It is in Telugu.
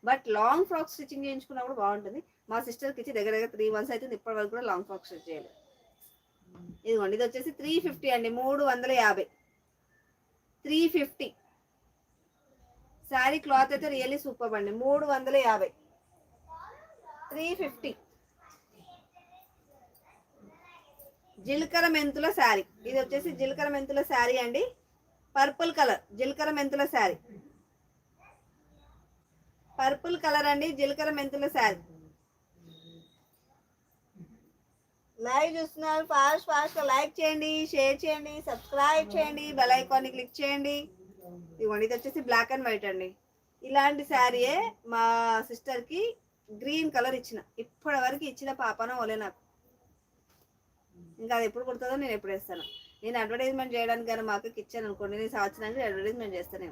బట్ లాంగ్ ఫ్రాక్ స్టిచ్చింగ్ చేయించుకున్నప్పుడు బాగుంటుంది. మా సిస్టర్కి ఇచ్చి దగ్గర దగ్గర 3 months అయితే ఇప్పటి వరకు కూడా లాంగ్ ఫ్రాక్ స్టిచ్ చేయాలి. ఇదిగోండి, ఇది వచ్చేసి 350 అండి, 350. 350 శారీ క్లాత్ అయితే రియల్లీ సూపర్ అండి. 350, 350. జీలకర్ర మెంతుల శారీ, ఇది వచ్చేసి జీలకర్ర మెంతుల శారీ అండి. పర్పుల్ కలర్ జీలకర్ర మెంతుల శారీ, పర్పుల్ కలర్ అండి, జీలకర్ర మెంతుల శారీ. లైవ్ చూస్తున్నారు, ఫాస్ట్ గా లైక్ చేయండి, షేర్ చేయండి, సబ్స్క్రైబ్ చేయండి, బెల్ ఐకాన్ ని క్లిక్ చేయండి. ఇదిగోండి, ఇది వచ్చేసి బ్లాక్ అండ్ వైట్ అండి. ఇలాంటి శారీయే మా సిస్టర్ కి గ్రీన్ కలర్ ఇచ్చిన, ఇప్పటి వరకు ఇచ్చిన పాపన ఓలే నాకు. ఇంకా అది ఎప్పుడు కుడుతుందో, నేను ఎప్పుడు వేస్తాను. నేను అడ్వర్టైజ్మెంట్ చేయడానికి కానీ మా అక్కకి ఇచ్చాను అనుకోండి, నేను సంవత్సరానికి అడ్వర్టైజ్మెంట్ చేస్తాను.